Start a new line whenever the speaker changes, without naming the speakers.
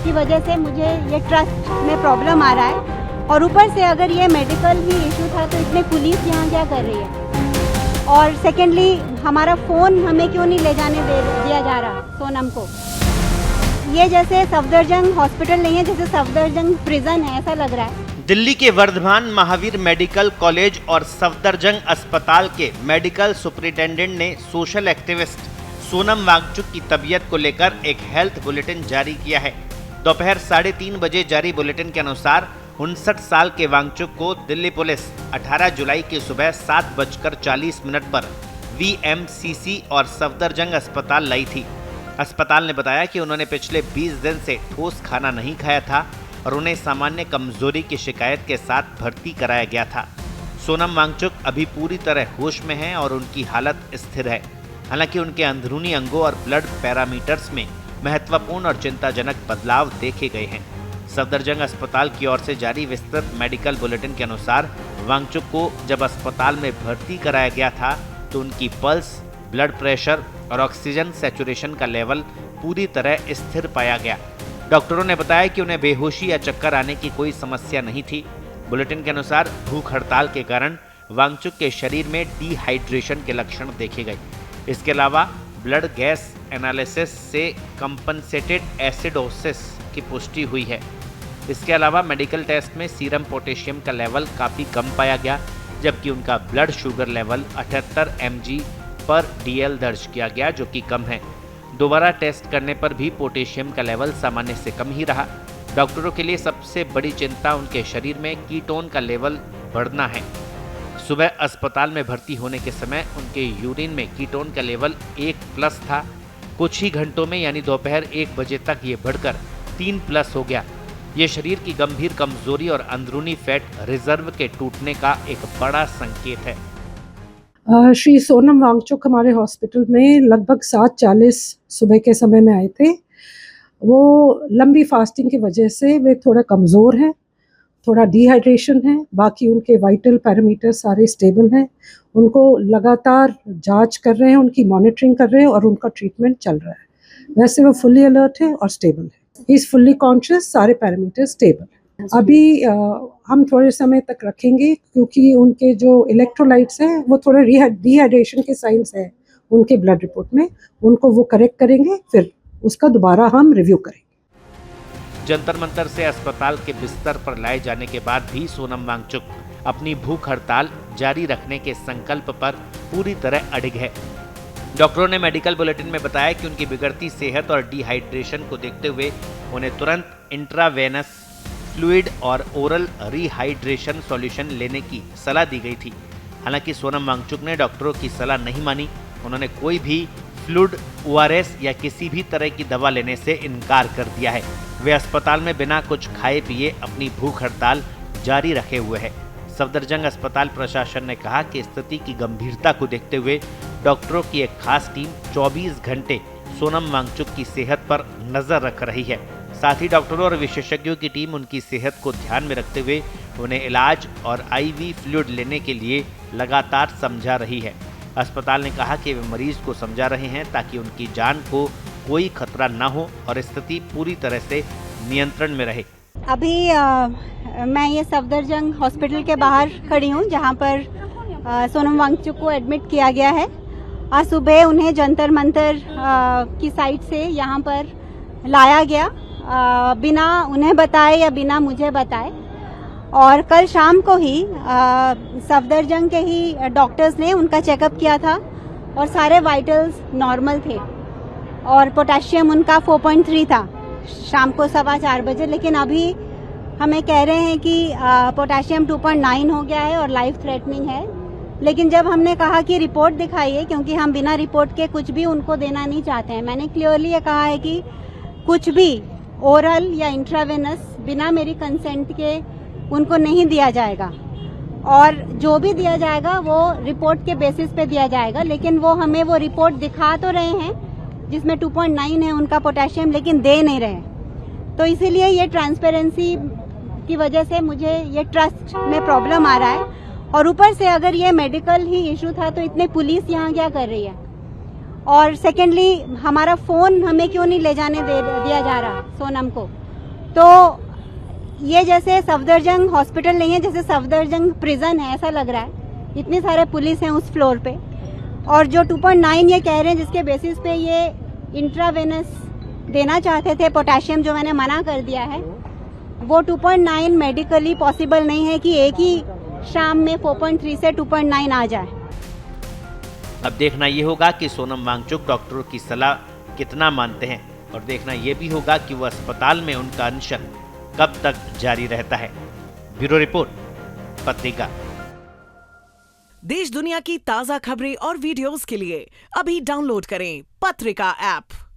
की वजह से मुझे ये ट्रस्ट में प्रॉब्लम आ रहा है। और ऊपर से अगर ये मेडिकल ही इशू था तो इतने पुलिस यहाँ क्या कर रही है? और सेकेंडली हमारा फ़ोन हमें क्यों नहीं ले जाने दिया जा रहा सोनम को? ये जैसे सफदरजंग हॉस्पिटल नहीं है, जैसे सफदरजंग प्रिजन है, ऐसा लग रहा है।
दिल्ली के वर्धमान महावीर मेडिकल कॉलेज और सफदरजंग अस्पताल के मेडिकल सुपरिटेंडेंट ने सोशल एक्टिविस्ट सोनम वांगचुक की तबीयत को लेकर एक हेल्थ बुलेटिन जारी किया है। दोपहर 3:30 बजे जारी बुलेटिन के अनुसार 59 साल के वांगचुक को दिल्ली पुलिस 18 जुलाई की सुबह 7:40 पर VMCC और सफदरजंग अस्पताल लाई थी। अस्पताल ने बताया कि उन्होंने पिछले 20 दिन से ठोस खाना नहीं खाया था और उन्हें सामान्य कमजोरी की शिकायत के साथ भर्ती कराया गया था। सोनम वांगचुक अभी पूरी तरह होश में हैं और उनकी हालत स्थिर है। हालांकि उनके अंदरूनी अंगों और ब्लड पैरामीटर्स में महत्वपूर्ण और चिंताजनक बदलाव देखे गए हैं। सफदरजंग अस्पताल की ओर से जारी विस्तृत मेडिकल बुलेटिन के अनुसार वांगचुक को जब अस्पताल में भर्ती कराया गया था तो उनकी पल्स, ब्लड प्रेशर और ऑक्सीजन सैचुरेशन का लेवल पूरी तरह स्थिर पाया गया। डॉक्टरों ने बताया कि उन्हें बेहोशी या चक्कर आने की कोई समस्या नहीं थी। बुलेटिन के अनुसार भूख हड़ताल के कारण वांगचुक के शरीर में डिहाइड्रेशन के लक्षण देखे गए। इसके अलावा ब्लड गैस एनालिसिस से कंपनसेटेड एसिडोसिस की पुष्टि हुई है। इसके अलावा मेडिकल टेस्ट में सीरम पोटेशियम का लेवल काफ़ी कम पाया गया, जबकि उनका ब्लड शुगर लेवल 78 mg/dl दर्ज किया गया, जो कि कम है। दोबारा टेस्ट करने पर भी पोटेशियम का लेवल सामान्य से कम ही रहा। डॉक्टरों के लिए सबसे बड़ी चिंता उनके शरीर में कीटोन का लेवल बढ़ना है। सुबह अस्पताल में भर्ती होने के समय उनके यूरिन में कीटोन का लेवल 1+ था। कुछ ही घंटों में यानी दोपहर 1 बजे तक ये बढ़कर 3+ हो गया। ये शरीर की गंभीर कमजोरी और अंदरूनी फैट रिजर्व के टूटने का एक बड़ा संकेत है।
श्री सोनम वांगचुक हमारे हॉस्पिटल में लगभग 7:40 सुबह के समय में आए थे। वो लंबी फास्टिंग की वजह से वे थोड़ा कमज़ोर हैं, थोड़ा डिहाइड्रेशन है, बाकी उनके वाइटल पैरामीटर सारे स्टेबल हैं। उनको लगातार जांच कर रहे हैं, उनकी मॉनिटरिंग कर रहे हैं और उनका ट्रीटमेंट चल रहा है। वैसे वो फुल्ली अलर्ट है और स्टेबल है। ही इज़ फुल्ली कॉन्शियस, सारे पैरामीटर स्टेबल है। अभी हम थोड़े समय तक रखेंगे क्योंकि उनके जो इलेक्ट्रोलाइट्स हैं वो थोड़ा डिहाइड्रेशन के साइंस है उनके ब्लड रिपोर्ट में, उनको वो करेक्ट करेंगे, फिर उसका दोबारा हम रिव्यू करेंगे।
जंतर मंतर से अस्पताल के बिस्तर पर लाए जाने के बाद भी सोनम वांगचुक अपनी भूख हड़ताल जारी रखने के संकल्प पर पूरी तरह अडिग है। डॉक्टरों ने मेडिकल बुलेटिन में बताया कि उनकी बिगड़ती सेहत और डिहाइड्रेशन को देखते हुए उन्हें तुरंत इंट्रावेनस फ्लूइड और ओरल रिहाइड्रेशन सॉल्यूशन लेने की सलाह दी गई थी। हालांकि सोनम वांगचुक ने डॉक्टरों की सलाह नहीं मानी। उन्होंने कोई भी फ्लूइड, ORS या किसी भी तरह की दवा लेने से इनकार कर दिया है। वे अस्पताल में बिना कुछ खाए पिए अपनी भूख हड़ताल जारी रखे हुए हैं। सफदरजंग अस्पताल प्रशासन ने कहा कि स्थिति की गंभीरता को देखते हुए डॉक्टरों की एक खास टीम 24 घंटे सोनम वांगचुक की सेहत पर नजर रख रही है। साथ ही डॉक्टरों और विशेषज्ञों की टीम उनकी सेहत को ध्यान में रखते हुए उन्हें इलाज और IV फ्लूइड लेने के लिए लगातार समझा रही है। अस्पताल ने कहा कि वे मरीज को समझा रहे हैं ताकि उनकी जान को कोई खतरा न हो और स्थिति पूरी तरह से नियंत्रण में रहे।
अभी मैं ये सफदरजंग हॉस्पिटल के बाहर खड़ी हूँ जहाँ पर सोनम वांगचुक को एडमिट किया गया है। आज सुबह उन्हें जंतर मंतर की साइड से यहाँ पर लाया गया, बिना उन्हें बताए या बिना मुझे बताए। और कल शाम को ही सफदरजंग के ही डॉक्टर्स ने उनका चेकअप किया था और सारे वाइटल्स नॉर्मल थे और पोटेशियम उनका 4.3 था शाम को 4:15 बजे। लेकिन अभी हमें कह रहे हैं कि पोटेशियम 2.9 हो गया है और लाइफ थ्रेटनिंग है। लेकिन जब हमने कहा कि रिपोर्ट दिखाइए, क्योंकि हम बिना रिपोर्ट के कुछ भी उनको देना नहीं चाहते हैं, मैंने क्लियरली ये कहा है कि कुछ भी ओरल या इंट्रावेनस बिना मेरी कंसेंट के उनको नहीं दिया जाएगा और जो भी दिया जाएगा वो रिपोर्ट के बेसिस पे दिया जाएगा। लेकिन वो हमें वो रिपोर्ट दिखा तो रहे हैं जिसमें 2.9 है उनका पोटेशियम, लेकिन दे नहीं रहे। तो इसीलिए ये ट्रांसपेरेंसी की वजह से मुझे ये ट्रस्ट में प्रॉब्लम आ रहा है। और ऊपर से अगर ये मेडिकल ही इशू था तो इतने पुलिस यहाँ क्या कर रही है? और सेकेंडली हमारा फ़ोन हमें क्यों नहीं ले जाने दिया जा रहा सोनम को? तो ये जैसे सफदरजंग हॉस्पिटल नहीं है, जैसे सफदरजंग प्रिजन है, ऐसा लग रहा है। इतने सारे पुलिस हैं उस फ्लोर पे, और जो 2.9 ये कह रहे हैं, जिसके बेसिस पे ये इंट्रावेनस देना चाहते थे पोटेशियम, जो मैंने मना कर दिया है, वो 2.9 मेडिकली पॉसिबल नहीं है कि एक ही शाम में 4.3 से 2.9 आ जाए।
अब देखना ये होगा कि सोनम वांगचुक डॉक्टरों की सलाह कितना मानते हैं, और देखना ये भी होगा कि वो अस्पताल में उनका अनशन कब तक जारी रहता है। ब्यूरो रिपोर्ट, पत्रिका।
देश दुनिया की ताजा खबरें और वीडियोस के लिए अभी डाउनलोड करें पत्रिका ऐप।